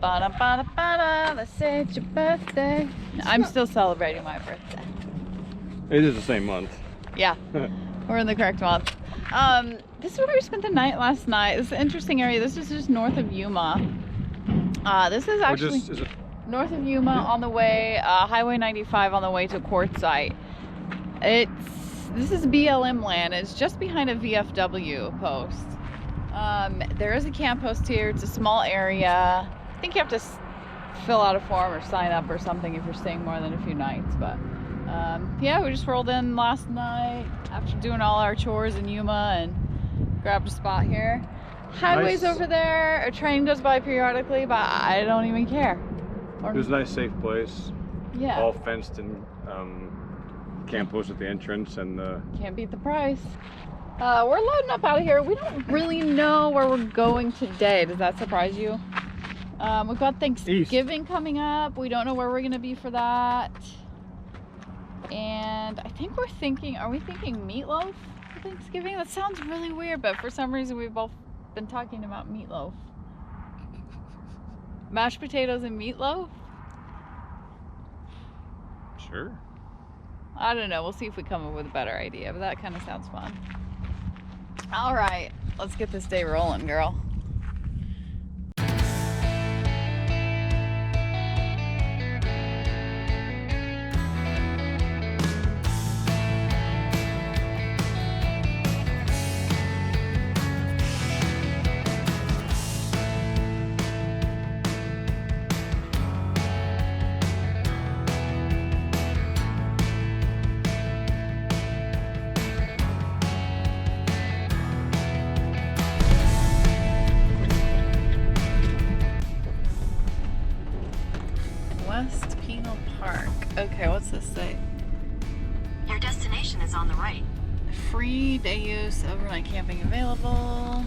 Ba-da-ba-da-ba-da, let's say it's your birthday. I'm still celebrating my birthday. It is the same month. Yeah, we're in the correct month. This is where we spent the night last night. This is an interesting area. This is just north of Yuma. This is actually north of Yuma on the way, Highway 95 on the way to Quartzsite. This is BLM land. It's just behind a VFW post. There is a camp post here. It's a small area. I think you have to fill out a form or sign up or something if you're staying more than a few nights. But yeah, we just rolled in last night after doing all our chores in Yuma and grabbed a spot here. Highway's nice over there. A train goes by periodically, but I don't even care. It was a nice, safe place. Yeah. All fenced and camp post at the entrance, and can't beat the price. We're loading up out of here. We don't really know where we're going today. Does that surprise you? We've got Thanksgiving coming up. We don't know where we're gonna be for that. And I think we're thinking, are we thinking meatloaf for Thanksgiving? That sounds really weird, but for some reason we've both been talking about meatloaf. Mashed potatoes and meatloaf? Sure. I don't know. We'll see if we come up with a better idea, but that kind of sounds fun. All right, let's get this day rolling, girl. Okay, what's this say? Your destination is on the right. Free day use, overnight camping available.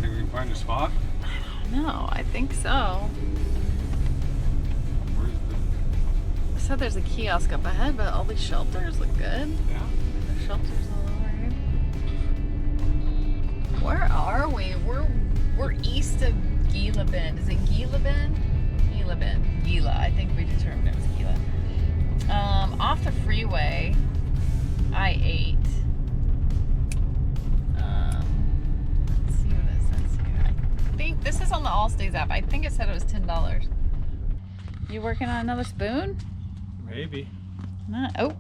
Think we can find a spot? I don't know, I think so. Where's I said there's a kiosk up ahead, but all these shelters look good. Yeah. The shelters all over here. Where are we? We're east of Gila Bend. Is it Gila Bend? Gila Bend. Gila. I think we determined it was Gila. Off the freeway, I-8. Let's see what it says here. I think this is on the Allstays app. I think it said it was $10. You working on another spoon? Maybe. Oh.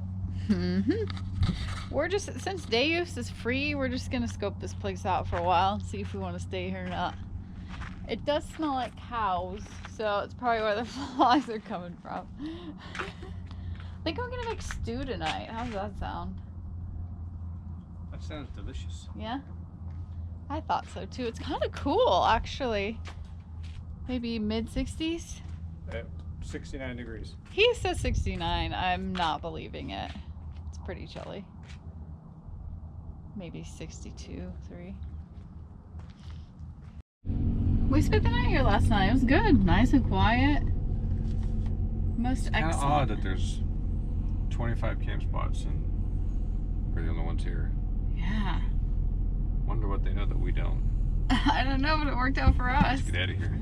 We're just, since day use is free, we're just gonna scope this place out for a while and see if we want to stay here or not. It does smell like cows, so it's probably where the flies are coming from. I think I'm gonna make stew tonight. How does that sound? That sounds delicious. Yeah? I thought so too. It's kind of cool, actually. Maybe mid-60s? 69 degrees. He says 69. I'm not believing it. It's pretty chilly. Maybe 62, 3. We spent the night here last night. It was good. Nice and quiet. Most excellent. It's kind of odd that there's 25 camp spots and we're the only ones here. Yeah. Wonder what they know that we don't. I don't know, but it worked out for us. Let's get out of here.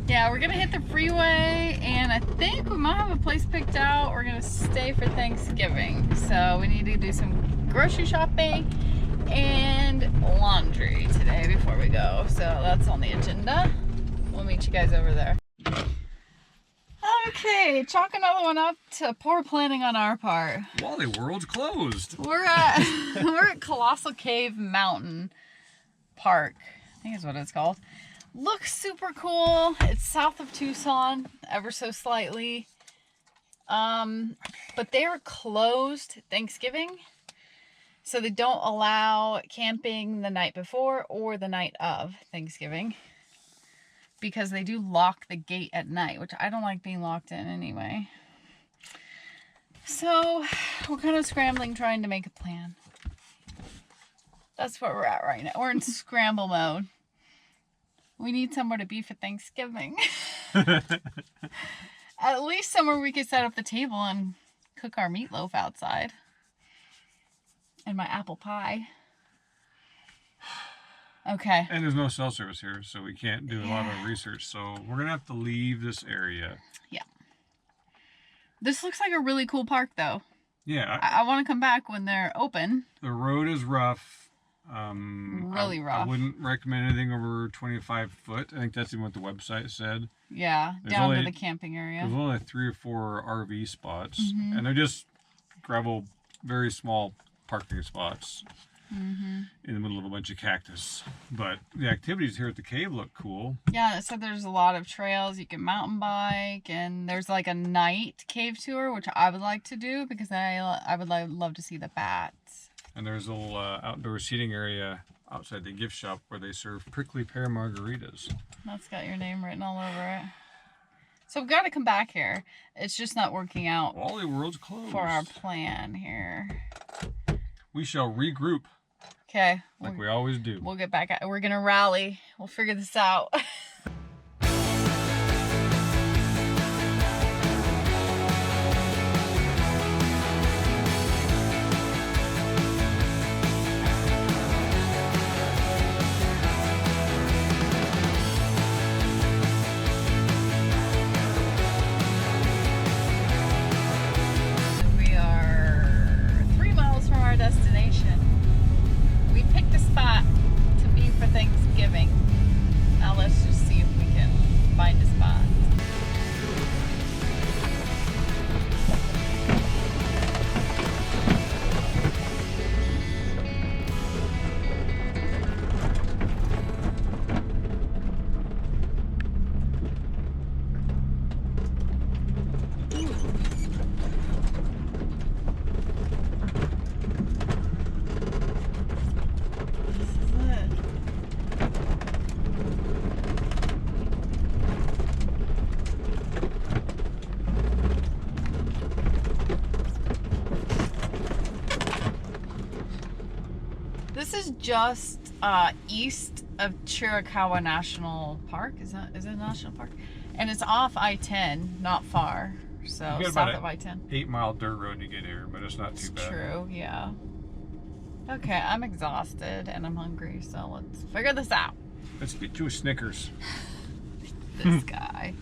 Yeah, we're gonna hit the freeway, and I think we might have a place picked out. We're gonna stay for Thanksgiving, so we need to do some grocery shopping and laundry today before we go. So that's on the agenda. We'll meet you guys over there. Okay, chalk another one up to poor planning on our part. Wally World's closed. We're at Colossal Cave Mountain Park, I think is what it's called. Looks super cool. It's south of Tucson, ever so slightly. But they are closed Thanksgiving, so they don't allow camping the night before or the night of Thanksgiving, because they do lock the gate at night, which I don't like being locked in anyway. So we're kind of scrambling, trying to make a plan. That's where we're at right now. We're in scramble mode. We need somewhere to be for Thanksgiving. At least somewhere we could set up the table and cook our meatloaf outside. And my apple pie. Okay. And there's no cell service here, so we can't do a lot of research. So we're gonna have to leave this area. Yeah. This looks like a really cool park, though. Yeah. I want to come back when they're open. The road is rough. Really rough. I wouldn't recommend anything over 25 foot. I think that's even what the website said. Yeah, down to the camping area. There's only 3 or 4 RV spots, and they're just gravel, very small parking spots in the middle of a bunch of cactus. But the activities here at the cave look cool. Yeah, it said there's a lot of trails. You can mountain bike, and there's like a night cave tour, which I would like to do because I would love to see the bats. And there's a little outdoor seating area outside the gift shop where they serve prickly pear margaritas. That's got your name written all over it. So we've got to come back here. It's just not working out. Wally World's closed. For our plan here. We shall regroup. Okay. Like we always do. We'll get back. We're going to rally. We'll figure this out. Destination. We picked a spot to be for Thanksgiving. Now let's just see if we can find a spot. This is just east of Chiricahua National Park. Is it a national park? And it's off I-10, not far. So south of I-10. 8-mile dirt road to get here, but it's not too bad. True, yeah. Okay, I'm exhausted and I'm hungry, so let's figure this out. Let's get you a Snickers. This guy.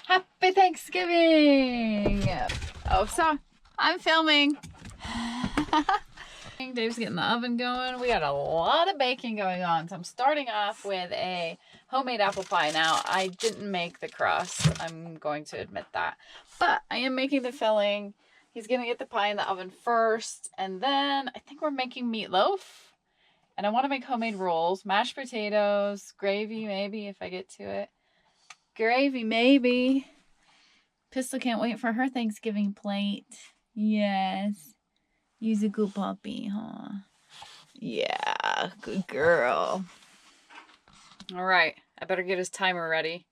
Happy Thanksgiving! Oh, sorry. I'm filming. Dave's getting the oven going. We got a lot of baking going on. So I'm starting off with a homemade apple pie. Now, I didn't make the crust. I'm going to admit that. But I am making the filling. He's going to get the pie in the oven first. And then I think we're making meatloaf. And I want to make homemade rolls. Mashed potatoes. Gravy, maybe, if I get to it. Gravy, maybe. Pistol can't wait for her Thanksgiving plate. Yes. You's a good puppy, huh? Yeah, good girl. All right, I better get his timer ready.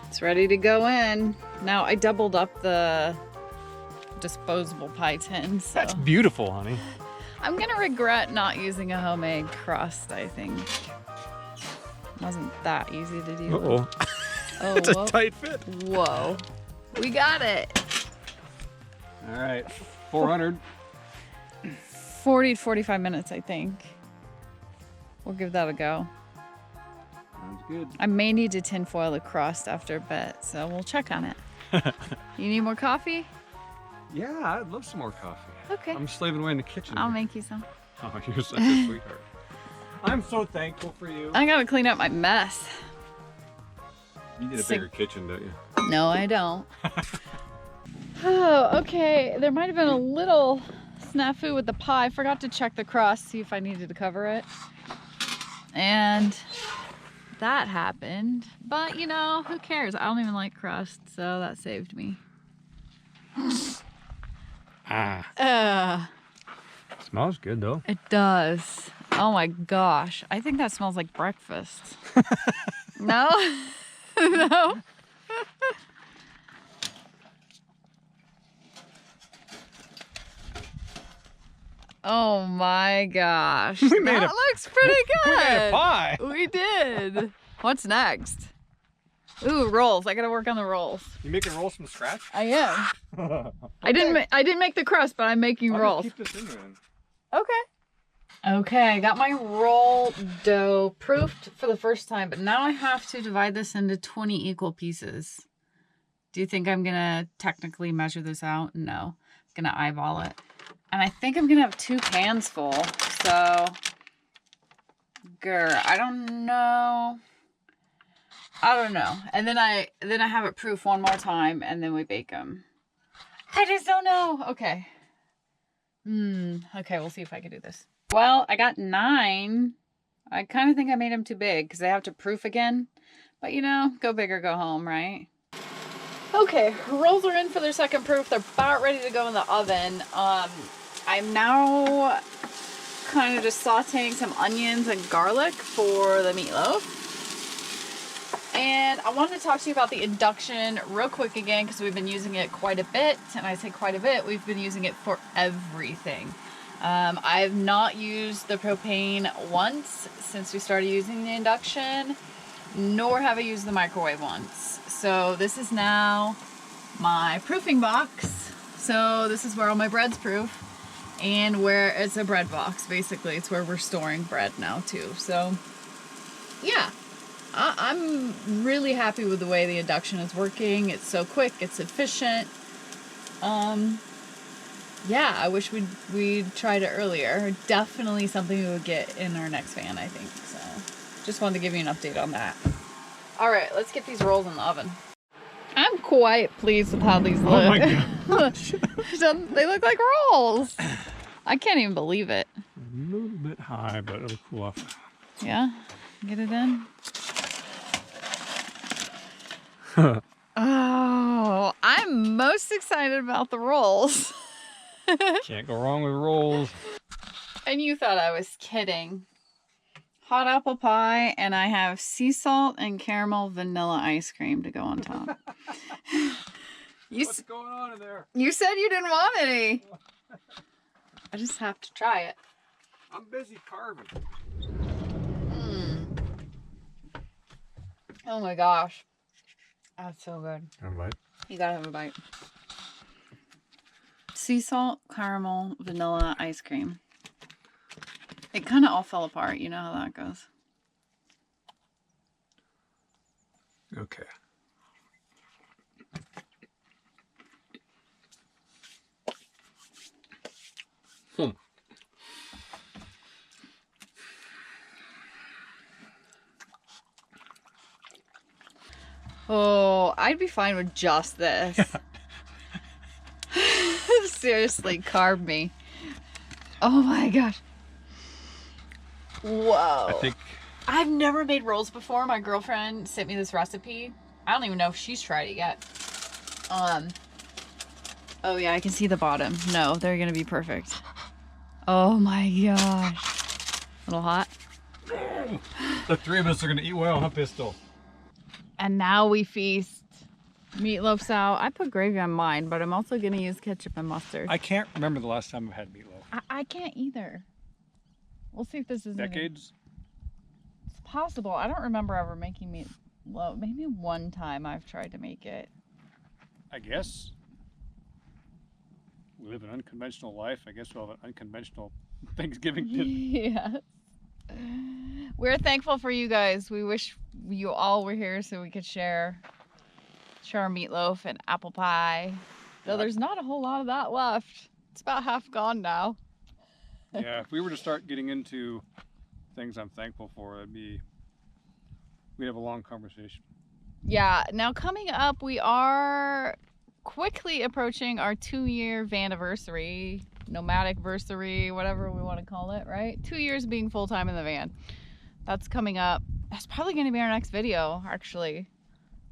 It's ready to go in. Now I doubled up the disposable pie tin. So That's beautiful, honey. I'm gonna regret not using a homemade crust, I think. Wasn't that easy to do. Uh-oh. Oh, It's a tight fit. Whoa. We got it. All right, 400. 40 to 45 minutes, I think. We'll give that a go. Sounds good. I may need to tinfoil the crust after a bit, so we'll check on it. You need more coffee? Yeah, I'd love some more coffee. Okay. I'm slaving away in the kitchen. I'll here. make you some. Oh, you're such a sweetheart. I'm so thankful for you. I gotta clean up my mess. You need a bigger kitchen, don't you? No, I don't. Oh, okay. There might have been a little snafu with the pie. I forgot to check the crust, see if I needed to cover it. And that happened. But, you know, who cares? I don't even like crust, so that saved me. Smells good, though. It does. Oh my gosh. I think that smells like breakfast. No? No? Oh my gosh. We made that looks pretty good. We made a pie. We did. What's next? Ooh, rolls. I gotta work on the rolls. You making rolls from scratch? I am. Okay. I didn't make the crust, but I'm making rolls. Just keep this in there then. Okay. Okay, I got my roll dough proofed for the first time, but now I have to divide this into 20 equal pieces. Do you think I'm gonna technically measure this out? No. I'm gonna eyeball it. And I think I'm gonna have 2 pans full, so I don't know. And then I have it proof one more time, and then we bake them. I just don't know. Okay. Okay, we'll see if I can do this. Well, I got 9. I kind of think I made them too big because they have to proof again. But you know, go big or go home, right? Okay, rolls are in for their second proof. They're about ready to go in the oven. I'm now kind of just sauteing some onions and garlic for the meatloaf. And I wanted to talk to you about the induction real quick again because we've been using it quite a bit. And I say quite a bit, we've been using it for everything. I've not used the propane once since we started using the induction, nor have I used the microwave once. So this is now my proofing box. So this is where all my bread's proof and where it's a bread box. Basically, it's where we're storing bread now too. So yeah, I'm really happy with the way the induction is working. It's so quick, it's efficient. Yeah, I wish we'd tried it earlier. Definitely something we would get in our next van, I think. So just wanted to give you an update on that. All right, let's get these rolls in the oven. I'm quite pleased with how these look. Oh my gosh. They look like rolls. I can't even believe it. A little bit high, but it'll cool off. Yeah, get it in. Oh, I'm most excited about the rolls. Can't go wrong with rolls. And you thought I was kidding. hot apple pie, and I have sea salt and caramel vanilla ice cream to go on top. What's going on in there? You said you didn't want any. I just have to try it. I'm busy carving. Oh my gosh. That's so good. Have a bite. You gotta have a bite. Sea salt, caramel, vanilla ice cream. It kind of all fell apart. You know how that goes. Okay. Oh, I'd be fine with just this. Seriously, carb me. Oh my gosh. Whoa. I've never made rolls before. My girlfriend sent me this recipe. I don't even know if she's tried it yet. Oh yeah, I can see the bottom. No, they're gonna be perfect. Oh my gosh. A little hot. The three of us are gonna eat well, huh, Pistol? And now we feast. Meatloaf's out. I put gravy on mine, but I'm also gonna use ketchup and mustard. I can't remember the last time I've had meatloaf. I can't either. We'll see if this is Decades? It's possible. I don't remember ever making meatloaf. Maybe one time I've tried to make it. I guess. We live an unconventional life. I guess we'll have an unconventional Thanksgiving dinner. Yes. We're thankful for you guys. We wish you all were here so we could share our meatloaf and apple pie. Though there's not a whole lot of that left. It's about half gone now. Yeah, if we were to start getting into things I'm thankful for, we'd have a long conversation. Yeah, now coming up, we are quickly approaching our 2-year vanniversary, nomadic-versary, whatever we want to call it, right? 2 years being full-time in the van. That's coming up. That's probably going to be our next video, actually.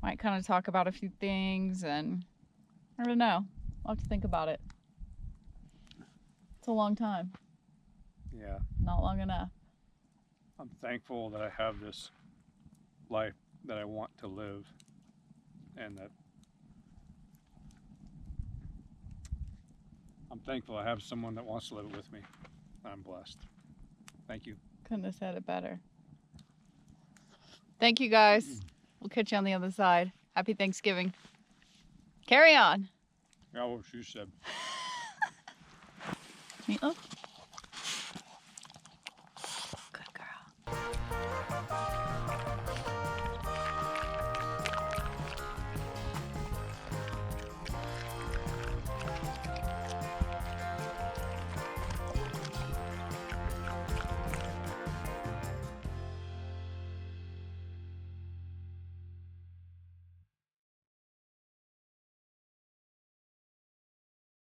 Might kind of talk about a few things, and I don't know. I'll have to think about it. It's a long time. Yeah. Not long enough. I'm thankful that I have this life that I want to live, and that I'm thankful I have someone that wants to live it with me. I'm blessed. Thank you. Couldn't have said it better. Thank you, guys. We'll catch you on the other side. Happy Thanksgiving. Carry on. Yeah, what she said. Meatloaf?